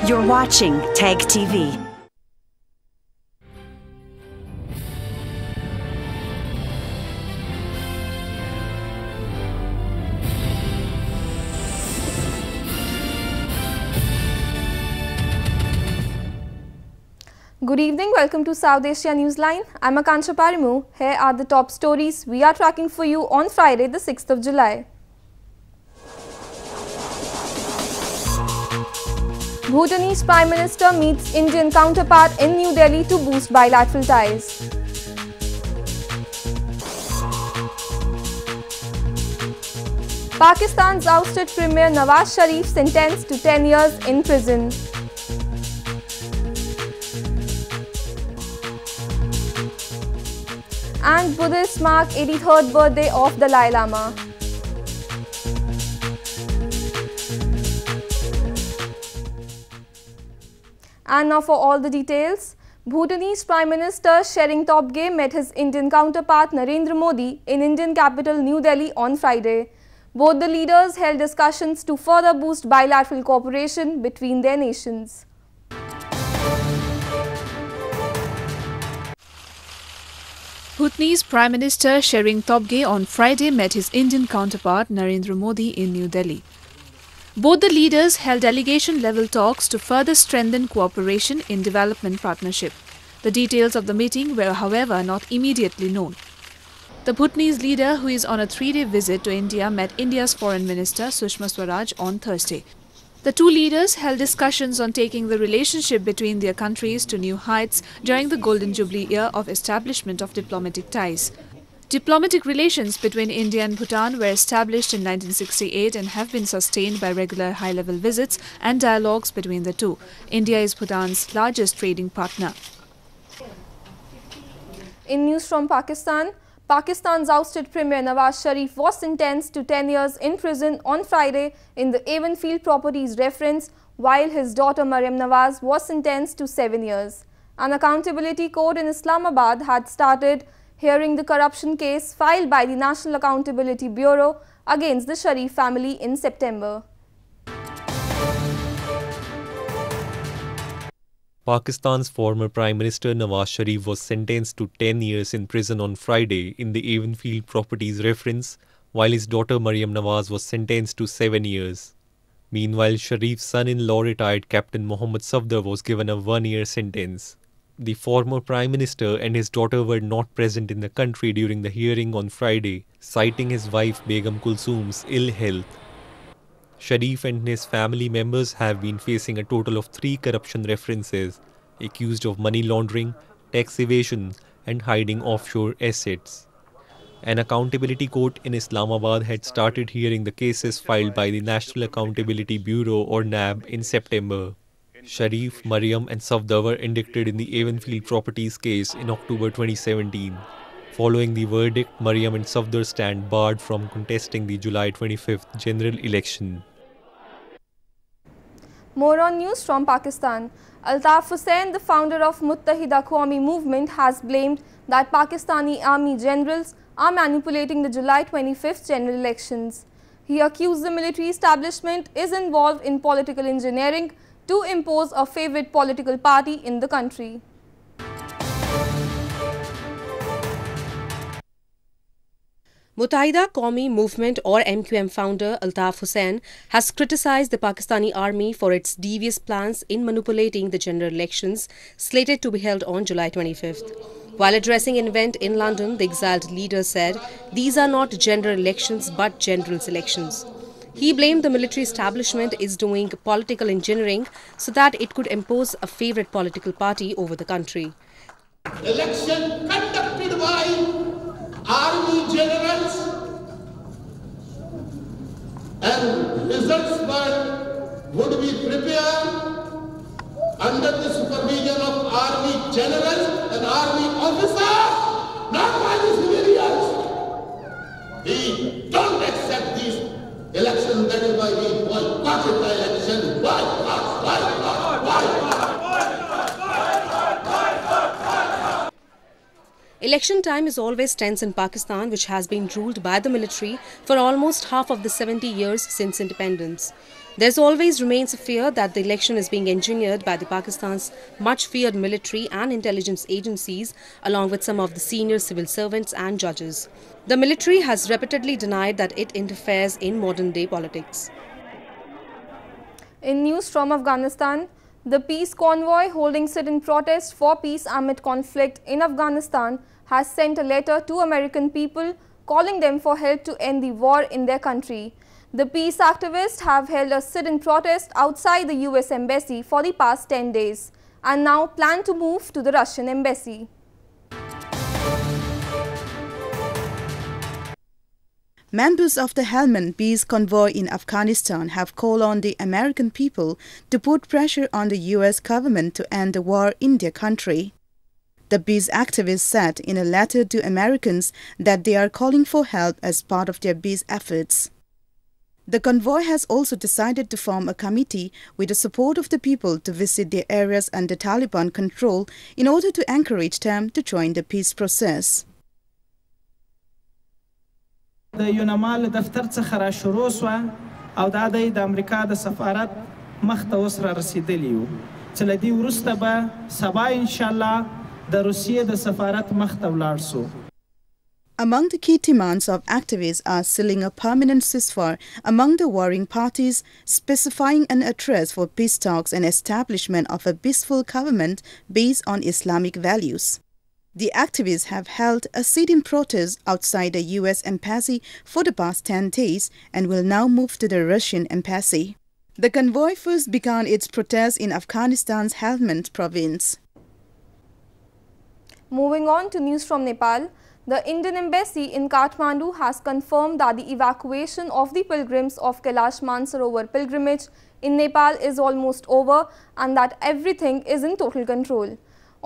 You're watching TAG TV. Good evening, welcome to South Asia Newsline. I'm Akansha Parimu. Here are the top stories we are tracking for you on Friday, the 6th of July. Bhutanese Prime Minister meets Indian counterpart in New Delhi to boost bilateral ties. Pakistan's ousted Premier Nawaz Sharif sentenced to 10 years in prison. And Buddhists mark 83rd birthday of Dalai Lama. And now for all the details. Bhutanese Prime Minister Tshering Tobgay met his Indian counterpart Narendra Modi in Indian capital New Delhi on Friday. Both the leaders held discussions to further boost bilateral cooperation between their nations. Bhutanese Prime Minister Tshering Tobgay on Friday met his Indian counterpart Narendra Modi in New Delhi. Both the leaders held delegation-level talks to further strengthen cooperation in development partnership. The details of the meeting were, however, not immediately known. The Bhutanese leader, who is on a 3-day visit to India, met India's Foreign Minister Sushma Swaraj on Thursday. The two leaders held discussions on taking the relationship between their countries to new heights during the Golden Jubilee year of establishment of diplomatic ties. Diplomatic relations between India and Bhutan were established in 1968 and have been sustained by regular high-level visits and dialogues between the two. India is Bhutan's largest trading partner. In news from Pakistan, Pakistan's ousted Premier Nawaz Sharif was sentenced to 10 years in prison on Friday in the Avonfield Properties reference, while his daughter Maryam Nawaz was sentenced to 7 years. An accountability court in Islamabad had started hearing the corruption case filed by the National Accountability Bureau against the Sharif family in September. Pakistan's former Prime Minister Nawaz Sharif was sentenced to 10 years in prison on Friday in the Avonfield Properties reference, while his daughter Maryam Nawaz was sentenced to 7 years. Meanwhile, Sharif's son-in-law, retired Captain Mohammad Safdar, was given a 1-year sentence. The former Prime Minister and his daughter were not present in the country during the hearing on Friday, citing his wife Begum Kulsoom's ill health. Sharif and his family members have been facing a total of 3 corruption references, accused of money laundering, tax evasion, and hiding offshore assets. An accountability court in Islamabad had started hearing the cases filed by the National Accountability Bureau or NAB in September. Sharif, Maryam and Safdar were indicted in the Avonfield Properties case in October 2017. Following the verdict, Maryam and Safdar stand barred from contesting the July 25th general election. More on news from Pakistan. Altaf Hussain, the founder of Muttahida Qawmi movement, has blamed that Pakistani army generals are manipulating the July 25th general elections. He accused the military establishment is involved in political engineering to impose a favorite political party in the country. Muttahida Qawmi Movement or MQM founder Altaf Hussain has criticized the Pakistani army for its devious plans in manipulating the general elections slated to be held on July 25th. While addressing an event in London, the exiled leader said these are not general elections but generals' elections. He blamed the military establishment is doing political engineering so that it could impose a favorite political party over the country. Election conducted by army generals and results would be prepared under the supervision of army generals and army officers, not by the civilians. We don't accept these elections, that is why we boycotted the election. Election time is always tense in Pakistan, which has been ruled by the military for almost half of the 70 years since independence. There's always remains a fear that the election is being engineered by the Pakistan's much-feared military and intelligence agencies, along with some of the senior civil servants and judges. The military has repeatedly denied that it interferes in modern-day politics. In news from Afghanistan, the peace convoy holding sit-in protest for peace amid conflict in Afghanistan has sent a letter to American people calling them for help to end the war in their country. The peace activists have held a sit-in protest outside the US Embassy for the past 10 days and now plan to move to the Russian Embassy. Members of the Helmand Peace Convoy in Afghanistan have called on the American people to put pressure on the US government to end the war in their country. The peace activists said in a letter to Americans that they are calling for help as part of their peace efforts. The convoy has also decided to form a committee with the support of the people to visit the areas under Taliban control in order to encourage them to join the peace process. د یونمال دفتر څخه را شروع شوه او دا د امریکا د سفارت مخ ته اوس را رسیدلی یو چې له دې وروسته به سبا انشاءالله د روسیې د سفارت مخ ته ولاړ سو. Among the key demands of activists are sealing a permanent ceasefire among the warring parties, specifying an address for peace talks and establishment of a peaceful government based on Islamic values. The activists have held a sit-in protest outside the US Embassy for the past 10 days and will now move to the Russian Embassy. The convoy first began its protest in Afghanistan's Helmand province. Moving on to news from Nepal, the Indian Embassy in Kathmandu has confirmed that the evacuation of the pilgrims of Kailash Mansarovar pilgrimage in Nepal is almost over and that everything is in total control.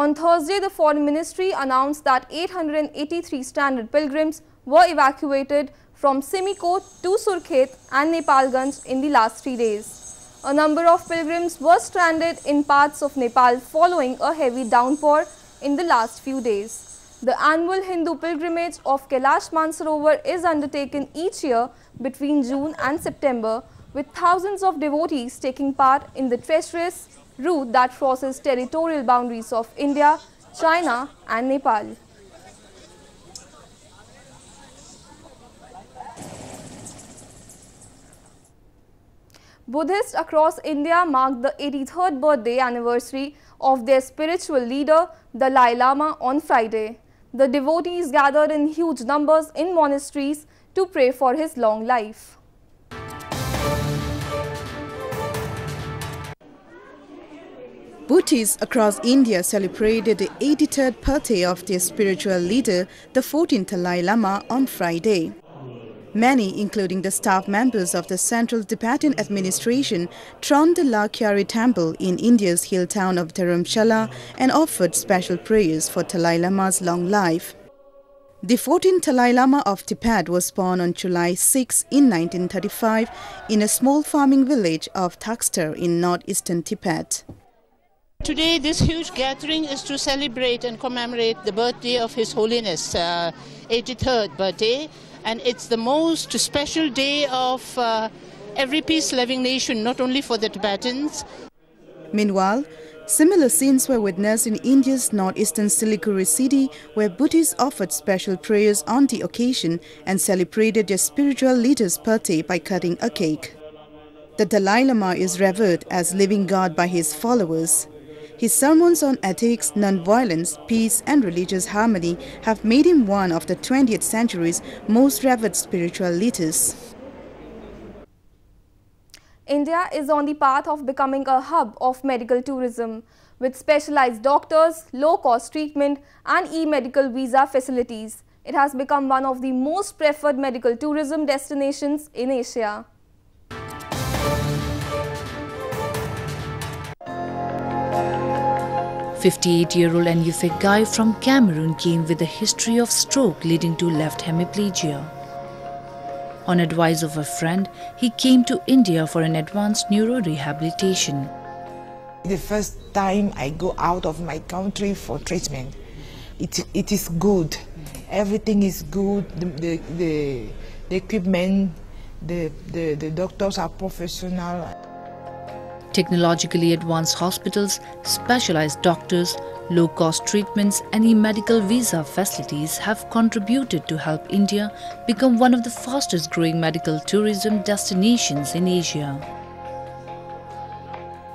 On Thursday, the Foreign Ministry announced that 883 stranded pilgrims were evacuated from Simikot to Surkhet and Nepalganj in the last 3 days. A number of pilgrims were stranded in parts of Nepal following a heavy downpour in the last few days. The annual Hindu pilgrimage of Kailash Mansarovar is undertaken each year between June and September, with thousands of devotees taking part in the treacherous route that crosses territorial boundaries of India, China and Nepal. Buddhists across India marked the 83rd birthday anniversary of their spiritual leader, Dalai Lama, on Friday. The devotees gathered in huge numbers in monasteries to pray for his long life. Buddhists across India celebrated the 83rd birthday of their spiritual leader, the 14th Dalai Lama, on Friday. Many, including the staff members of the Central Tibetan Administration, thronged the Lakyari temple in India's hill town of Dharamshala and offered special prayers for Dalai Lama's long life. The 14th Dalai Lama of Tibet was born on July 6 in 1935 in a small farming village of Thakstar in northeastern Tibet. Today, this huge gathering is to celebrate and commemorate the birthday of His Holiness, 83rd birthday. And it's the most special day of every peace-loving nation, not only for the Tibetans. Meanwhile, similar scenes were witnessed in India's northeastern Siliguri city, where Buddhists offered special prayers on the occasion and celebrated their spiritual leader's birthday by cutting a cake. The Dalai Lama is revered as living God by his followers. His sermons on ethics, non-violence, peace and religious harmony have made him one of the 20th century's most revered spiritual leaders. India is on the path of becoming a hub of medical tourism, with specialized doctors, low-cost treatment and e-medical visa facilities. It has become one of the most preferred medical tourism destinations in Asia. A 58-year-old Anyufik guy from Cameroon came with a history of stroke leading to left hemiplegia. On advice of a friend, he came to India for an advanced neuro-rehabilitation. The first time I go out of my country for treatment, it is good everything is good. The equipment, the doctors are professional. Technologically advanced hospitals, specialized doctors, low-cost treatments and e-medical visa facilities have contributed to help India become one of the fastest-growing medical tourism destinations in Asia.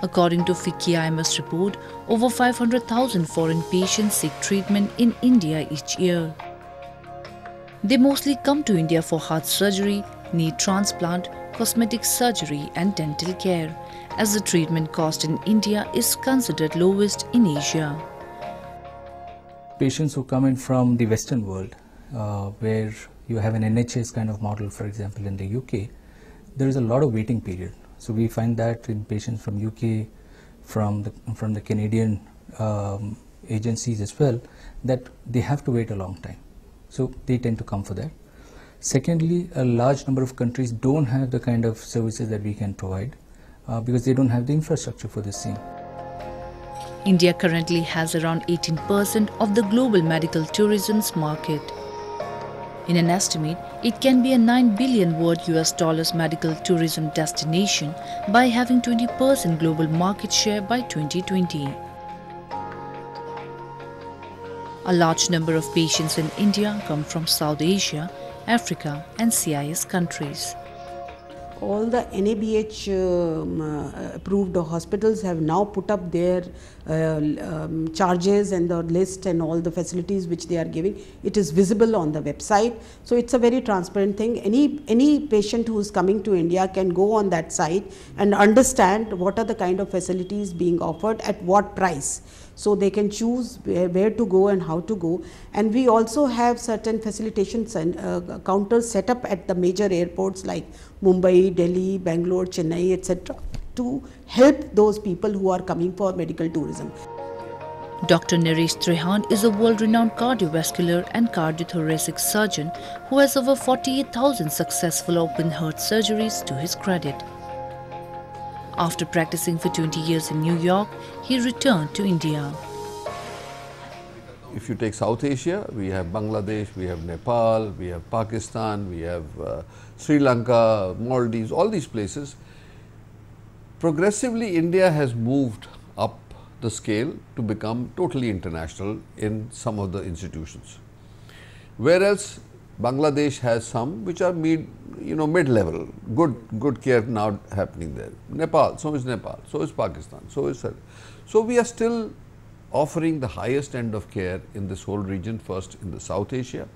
According to FICCI IMS report, over 500,000 foreign patients seek treatment in India each year. They mostly come to India for heart surgery, knee transplant, cosmetic surgery and dental care, as the treatment cost in India is considered lowest in Asia. Patients who come in from the Western world, where you have an NHS kind of model, for example in the UK, there is a lot of waiting period. So we find that in patients from UK, from the Canadian agencies as well, that they have to wait a long time. So they tend to come for that. Secondly, a large number of countries don't have the kind of services that we can provide because they don't have the infrastructure for this thing. India currently has around 18% of the global medical tourism's market. In an estimate, it can be a $9 billion worth US medical tourism destination by having 20% global market share by 2020. A large number of patients in India come from South Asia, Africa and CIS countries. All the NABH approved hospitals have now put up their charges and the list and all the facilities which they are giving. It is visible on the website. So it's a very transparent thing. Any patient who is coming to India can go on that site and understand what are the kind of facilities being offered at what price. So they can choose where to go and how to go. And we also have certain facilitation counters set up at the major airports like Mumbai, Delhi, Bangalore, Chennai, etc. to help those people who are coming for medical tourism. Dr. Naresh Trehan is a world-renowned cardiovascular and cardiothoracic surgeon who has over 48,000 successful open heart surgeries to his credit. After practicing for 20 years in New York, he returned to India. If you take South Asia, we have Bangladesh, we have Nepal, we have Pakistan, we have Sri Lanka, Maldives, all these places. Progressively, India has moved up the scale to become totally international in some of the institutions. Whereas Bangladesh has some which are mid-level, good care now happening there. Nepal, so is Pakistan, so is. So we are still offering the highest end of care in this whole region, first in the South Asia.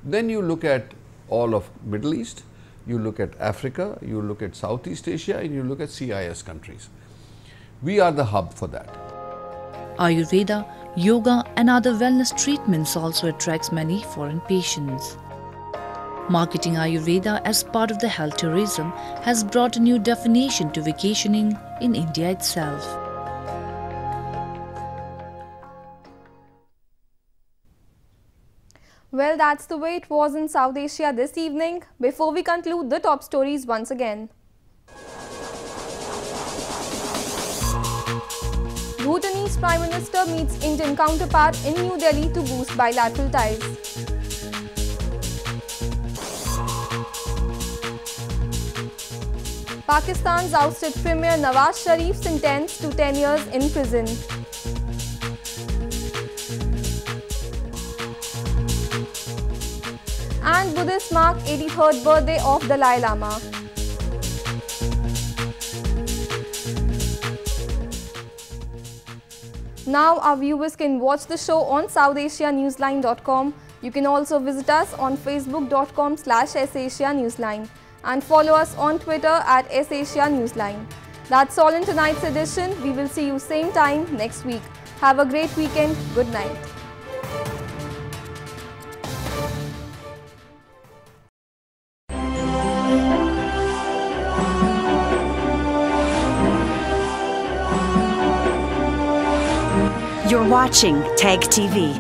Then you look at all of Middle East, you look at Africa, you look at Southeast Asia, and you look at CIS countries. We are the hub for that. Ayurveda, yoga and other wellness treatments also attracts many foreign patients. Marketing Ayurveda as part of the health tourism has brought a new definition to vacationing in India itself. Well, that's the way it was in South Asia this evening. Before we conclude the top stories once again. Bhutanese Prime Minister meets Indian counterpart in New Delhi to boost bilateral ties. Pakistan's ousted Premier Nawaz Sharif sentenced to 10 years in prison. And Buddhists mark 83rd birthday of Dalai Lama. Now our viewers can watch the show on SouthAsiaNewsline.com. You can also visit us on Facebook.com/SAsiaNewsline and follow us on Twitter at SAsiaNewsline. That's all in tonight's edition. We will see you same time next week. Have a great weekend. Good night. You're watching TAG TV.